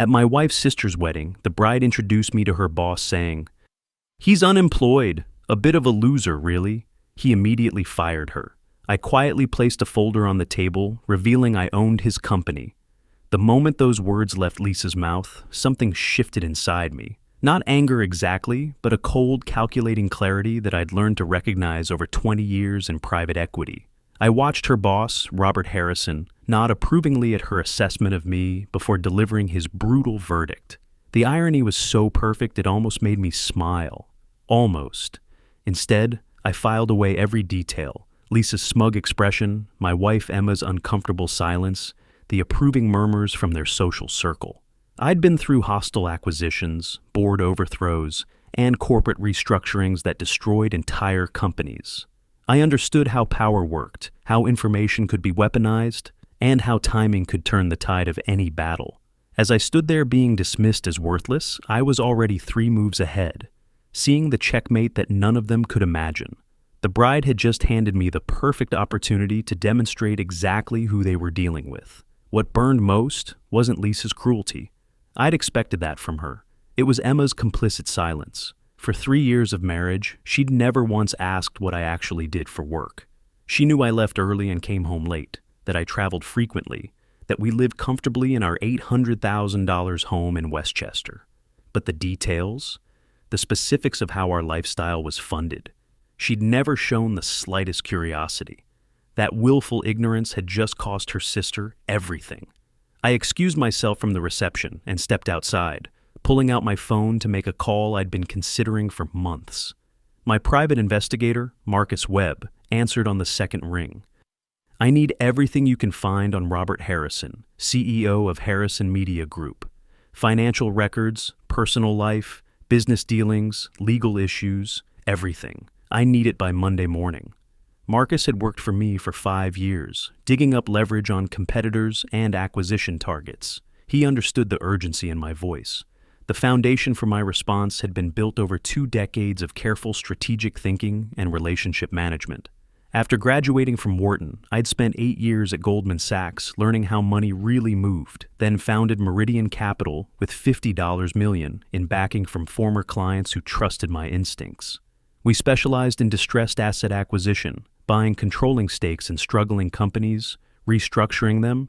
At my wife's sister's wedding, the bride introduced me to her boss saying, "He's unemployed, a bit of a loser, really." He immediately fired her. I quietly placed a folder on the table, revealing I owned his company. The moment those words left Lisa's mouth, something shifted inside me. Not anger exactly, but a cold, calculating clarity that I'd learned to recognize over 20 years in private equity. I watched her boss, Robert Harrison, nod approvingly at her assessment of me before delivering his brutal verdict. The irony was so perfect it almost made me smile. Almost. Instead, I filed away every detail. Lisa's smug expression, my wife Emma's uncomfortable silence, the approving murmurs from their social circle. I'd been through hostile acquisitions, board overthrows, and corporate restructurings that destroyed entire companies. I understood how power worked, how information could be weaponized, and how timing could turn the tide of any battle. As I stood there being dismissed as worthless, I was already 3 moves ahead, seeing the checkmate that none of them could imagine. The bride had just handed me the perfect opportunity to demonstrate exactly who they were dealing with. What burned most wasn't Lisa's cruelty. I'd expected that from her. It was Emma's complicit silence. For 3 years of marriage, she'd never once asked what I actually did for work. She knew I left early and came home late, that I traveled frequently, that we lived comfortably in our $800,000 home in Westchester. But the details, the specifics of how our lifestyle was funded, she'd never shown the slightest curiosity. That willful ignorance had just cost her sister everything. I excused myself from the reception and stepped outside, pulling out my phone to make a call I'd been considering for months. My private investigator, Marcus Webb, answered on the second ring. "I need everything you can find on Robert Harrison, CEO of Harrison Media Group. Financial records, personal life, business dealings, legal issues, everything. I need it by Monday morning." Marcus had worked for me for 5 years, digging up leverage on competitors and acquisition targets. He understood the urgency in my voice. The foundation for my response had been built over 2 decades of careful strategic thinking and relationship management. After graduating from Wharton, I'd spent 8 years at Goldman Sachs learning how money really moved, then founded Meridian Capital with $50 million in backing from former clients who trusted my instincts. We specialized in distressed asset acquisition, buying controlling stakes in struggling companies, restructuring them,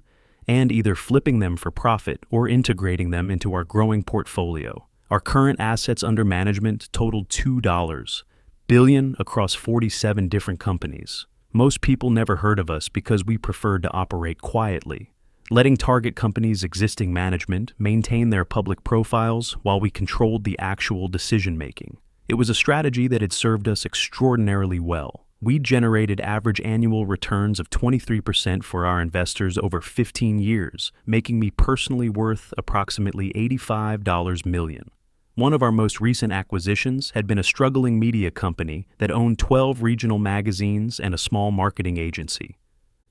and either flipping them for profit or integrating them into our growing portfolio. Our current assets under management totaled $2 billion across 47 different companies. Most people never heard of us because we preferred to operate quietly, letting target companies' existing management maintain their public profiles while we controlled the actual decision-making. It was a strategy that had served us extraordinarily well. We generated average annual returns of 23% for our investors over 15 years, making me personally worth approximately $85 million. One of our most recent acquisitions had been a struggling media company that owned 12 regional magazines and a small marketing agency.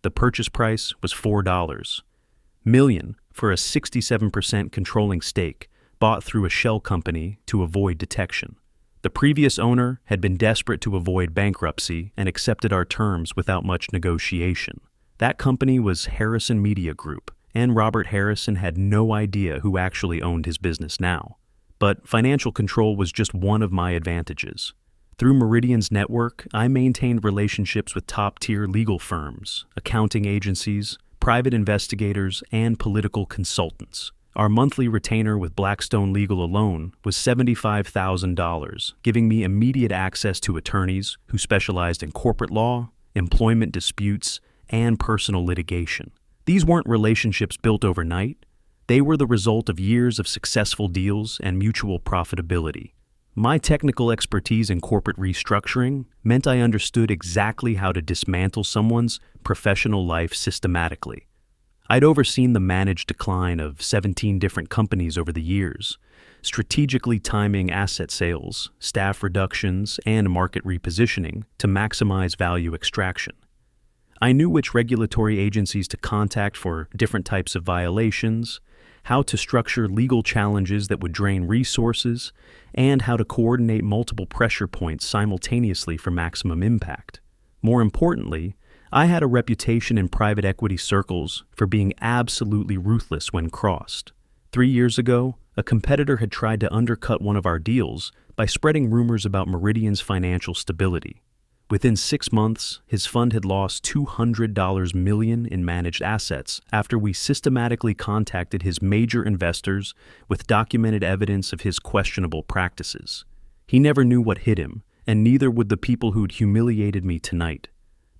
The purchase price was $4 million for a 67% controlling stake bought through a shell company to avoid detection. The previous owner had been desperate to avoid bankruptcy and accepted our terms without much negotiation. That company was Harrison Media Group, and Robert Harrison had no idea who actually owned his business now. But financial control was just one of my advantages. Through Meridian's network, I maintained relationships with top-tier legal firms, accounting agencies, private investigators, and political consultants. Our monthly retainer with Blackstone Legal alone was $75,000, giving me immediate access to attorneys who specialized in corporate law, employment disputes, and personal litigation. These weren't relationships built overnight. They were the result of years of successful deals and mutual profitability. My technical expertise in corporate restructuring meant I understood exactly how to dismantle someone's professional life systematically. I'd overseen the managed decline of 17 different companies over the years, strategically timing asset sales, staff reductions, and market repositioning to maximize value extraction. I knew which regulatory agencies to contact for different types of violations, how to structure legal challenges that would drain resources, and how to coordinate multiple pressure points simultaneously for maximum impact. More importantly, I had a reputation in private equity circles for being absolutely ruthless when crossed. 3 years ago, a competitor had tried to undercut one of our deals by spreading rumors about Meridian's financial stability. Within 6 months, his fund had lost $200 million in managed assets after we systematically contacted his major investors with documented evidence of his questionable practices. He never knew what hit him, and neither would the people who'd humiliated me tonight.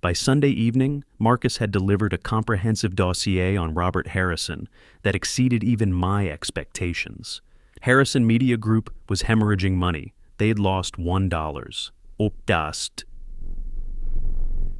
By Sunday evening, Marcus had delivered a comprehensive dossier on Robert Harrison that exceeded even my expectations. Harrison Media Group was hemorrhaging money. They had lost $1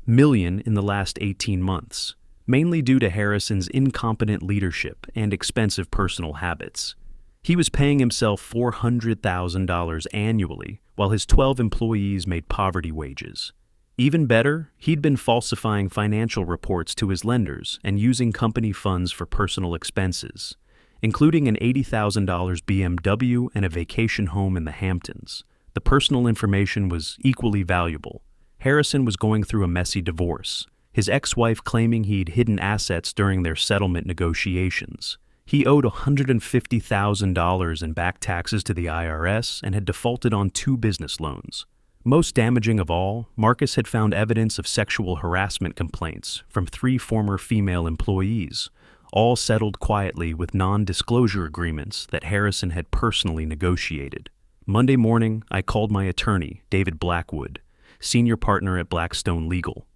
million in the last 18 months, mainly due to Harrison's incompetent leadership and expensive personal habits. He was paying himself $400,000 annually, while his 12 employees made poverty wages. Even better, he'd been falsifying financial reports to his lenders and using company funds for personal expenses, including an $80,000 BMW and a vacation home in the Hamptons. The personal information was equally valuable. Harrison was going through a messy divorce, his ex-wife claiming he'd hidden assets during their settlement negotiations. He owed $150,000 in back taxes to the IRS and had defaulted on 2 business loans. Most damaging of all, Marcus had found evidence of sexual harassment complaints from 3 former female employees, all settled quietly with non-disclosure agreements that Harrison had personally negotiated. Monday morning, I called my attorney, David Blackwood, senior partner at Blackstone Legal.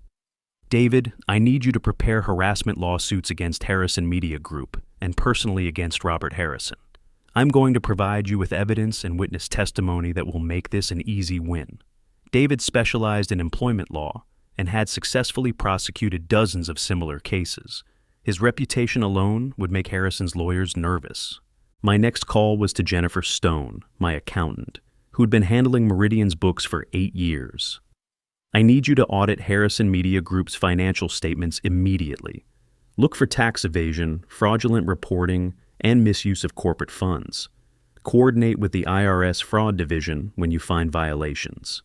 David, I need you to prepare harassment lawsuits against Harrison Media Group and personally against Robert Harrison. I'm going to provide you with evidence and witness testimony that will make this an easy win. David specialized in employment law and had successfully prosecuted dozens of similar cases. His reputation alone would make Harrison's lawyers nervous. My next call was to Jennifer Stone, my accountant, who'd been handling Meridian's books for 8 years. I need you to audit Harrison Media Group's financial statements immediately. Look for tax evasion, fraudulent reporting, and misuse of corporate funds. Coordinate with the IRS Fraud Division when you find violations.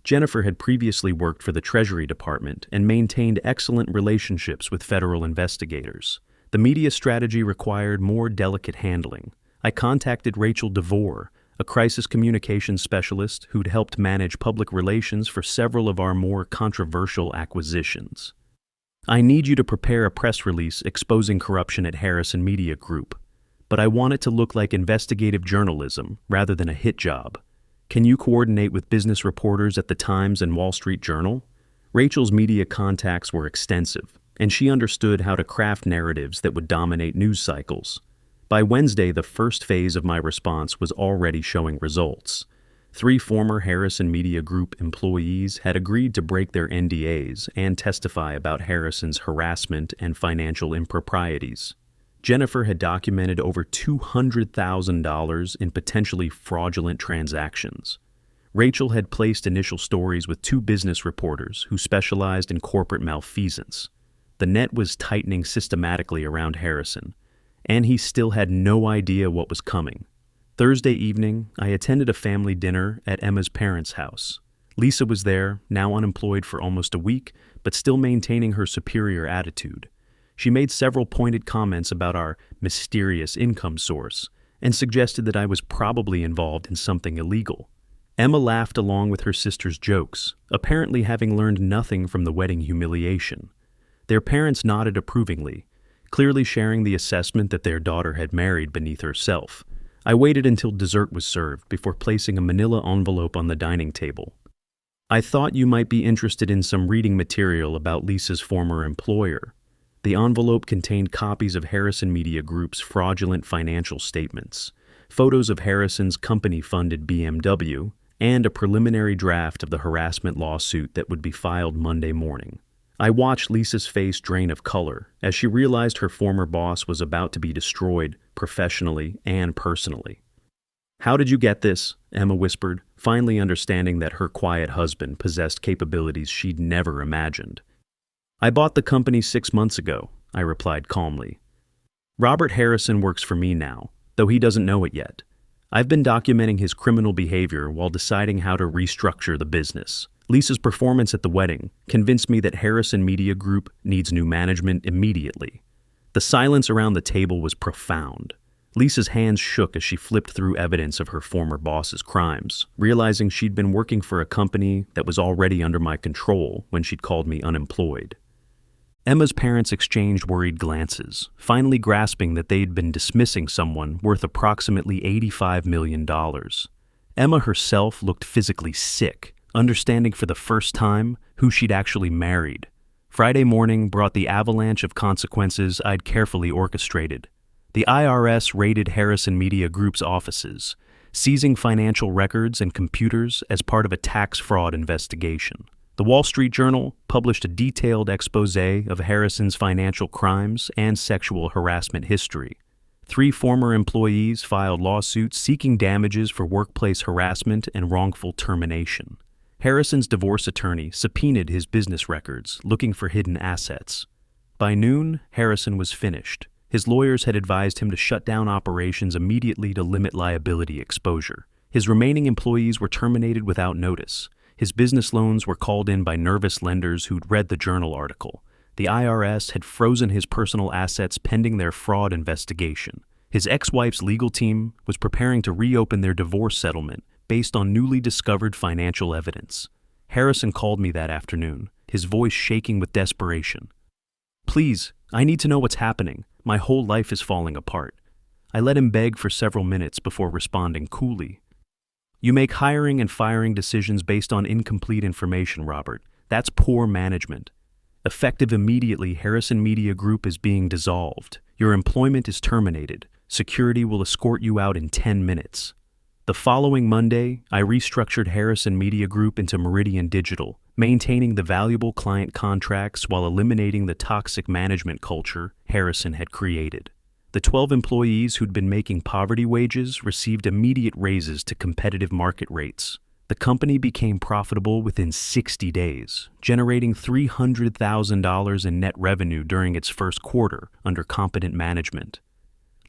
Jennifer had previously worked for the Treasury Department and maintained excellent relationships with federal investigators. The media strategy required more delicate handling. I contacted Rachel DeVore, a crisis communications specialist who'd helped manage public relations for several of our more controversial acquisitions. I need you to prepare a press release exposing corruption at Harrison Media Group, but I want it to look like investigative journalism rather than a hit job. Can you coordinate with business reporters at the Times and Wall Street Journal? Rachel's media contacts were extensive, and she understood how to craft narratives that would dominate news cycles. By Wednesday, the first phase of my response was already showing results. 3 former Harrison Media Group employees had agreed to break their NDAs and testify about Harrison's harassment and financial improprieties. Jennifer had documented over $200,000 in potentially fraudulent transactions. Rachel had placed initial stories with 2 business reporters who specialized in corporate malfeasance. The net was tightening systematically around Harrison, and he still had no idea what was coming. Thursday evening, I attended a family dinner at Emma's parents' house. Lisa was there, now unemployed for almost a week, but still maintaining her superior attitude. She made several pointed comments about our mysterious income source and suggested that I was probably involved in something illegal. Emma laughed along with her sister's jokes, apparently having learned nothing from the wedding humiliation. Their parents nodded approvingly, clearly sharing the assessment that their daughter had married beneath herself. I waited until dessert was served before placing a manila envelope on the dining table. I thought you might be interested in some reading material about Lisa's former employer. The envelope contained copies of Harrison Media Group's fraudulent financial statements, photos of Harrison's company-funded BMW, and a preliminary draft of the harassment lawsuit that would be filed Monday morning. I watched Lisa's face drain of color as she realized her former boss was about to be destroyed professionally and personally. "How did you get this?" Emma whispered, finally understanding that her quiet husband possessed capabilities she'd never imagined. "I bought the company 6 months ago," I replied calmly. "Robert Harrison works for me now, though he doesn't know it yet. I've been documenting his criminal behavior while deciding how to restructure the business. Lisa's performance at the wedding convinced me that Harrison Media Group needs new management immediately." The silence around the table was profound. Lisa's hands shook as she flipped through evidence of her former boss's crimes, realizing she'd been working for a company that was already under my control when she'd called me unemployed. Emma's parents exchanged worried glances, finally grasping that they'd been dismissing someone worth approximately $85 million. Emma herself looked physically sick, understanding for the first time who she'd actually married. Friday morning brought the avalanche of consequences I'd carefully orchestrated. The IRS raided Harrison Media Group's offices, seizing financial records and computers as part of a tax fraud investigation. The Wall Street Journal published a detailed expose of Harrison's financial crimes and sexual harassment history. 3 former employees filed lawsuits seeking damages for workplace harassment and wrongful termination. Harrison's divorce attorney subpoenaed his business records, looking for hidden assets. By noon, Harrison was finished. His lawyers had advised him to shut down operations immediately to limit liability exposure. His remaining employees were terminated without notice. His business loans were called in by nervous lenders who'd read the Journal article. The IRS had frozen his personal assets pending their fraud investigation. His ex-wife's legal team was preparing to reopen their divorce settlement based on newly discovered financial evidence. Harrison called me that afternoon, his voice shaking with desperation. "Please, I need to know what's happening. My whole life is falling apart." I let him beg for several minutes before responding coolly. "You make hiring and firing decisions based on incomplete information, Robert. That's poor management. Effective immediately, Harrison Media Group is being dissolved. Your employment is terminated. Security will escort you out in 10 minutes. The following Monday, I restructured Harrison Media Group into Meridian Digital, maintaining the valuable client contracts while eliminating the toxic management culture Harrison had created. The 12 employees who'd been making poverty wages received immediate raises to competitive market rates. The company became profitable within 60 days, generating $300,000 in net revenue during its first quarter under competent management.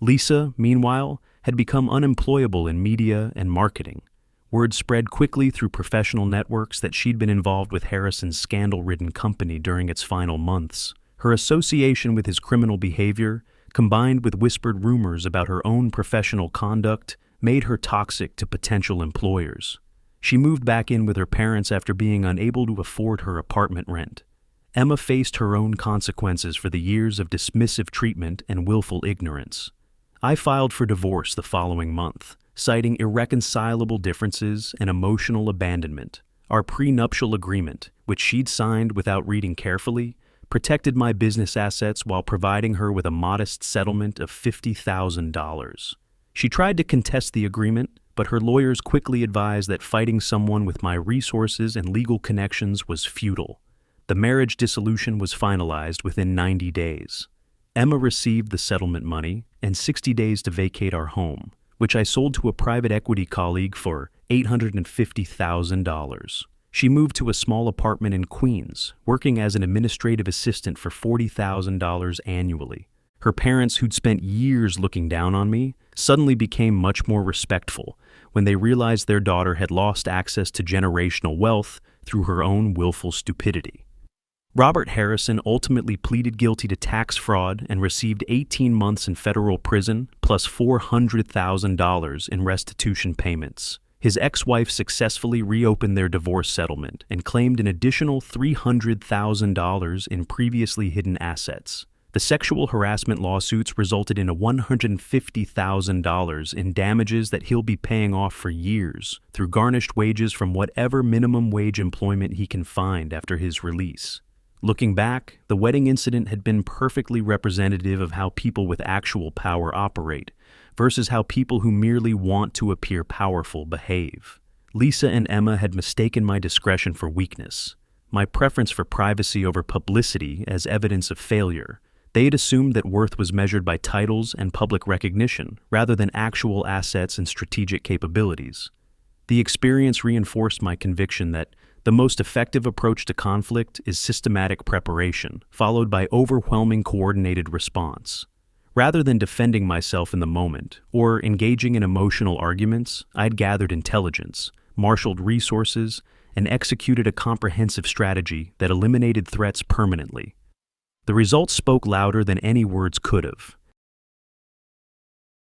Lisa, meanwhile, had become unemployable in media and marketing. Word spread quickly through professional networks that she'd been involved with Harrison's scandal-ridden company during its final months. Her association with his criminal behavior, combined with whispered rumors about her own professional conduct, made her toxic to potential employers. She moved back in with her parents after being unable to afford her apartment rent. Emma faced her own consequences for the years of dismissive treatment and willful ignorance. I filed for divorce the following month, citing irreconcilable differences and emotional abandonment. Our prenuptial agreement, which she'd signed without reading carefully, protected my business assets while providing her with a modest settlement of $50,000. She tried to contest the agreement, but her lawyers quickly advised that fighting someone with my resources and legal connections was futile. The marriage dissolution was finalized within 90 days. Emma received the settlement money and 60 days to vacate our home, which I sold to a private equity colleague for $850,000. She moved to a small apartment in Queens, working as an administrative assistant for $40,000 annually. Her parents, who'd spent years looking down on me, suddenly became much more respectful when they realized their daughter had lost access to generational wealth through her own willful stupidity. Robert Harrison ultimately pleaded guilty to tax fraud and received 18 months in federal prison plus $400,000 in restitution payments. His ex-wife successfully reopened their divorce settlement and claimed an additional $300,000 in previously hidden assets. The sexual harassment lawsuits resulted in $150,000 in damages that he'll be paying off for years through garnished wages from whatever minimum wage employment he can find after his release. Looking back, the wedding incident had been perfectly representative of how people with actual power operate versus how people who merely want to appear powerful behave. Lisa and Emma had mistaken my discretion for weakness, my preference for privacy over publicity as evidence of failure. They had assumed that worth was measured by titles and public recognition rather than actual assets and strategic capabilities. The experience reinforced my conviction that the most effective approach to conflict is systematic preparation, followed by overwhelming coordinated response. Rather than defending myself in the moment or engaging in emotional arguments, I'd gathered intelligence, marshaled resources, and executed a comprehensive strategy that eliminated threats permanently. The results spoke louder than any words could have.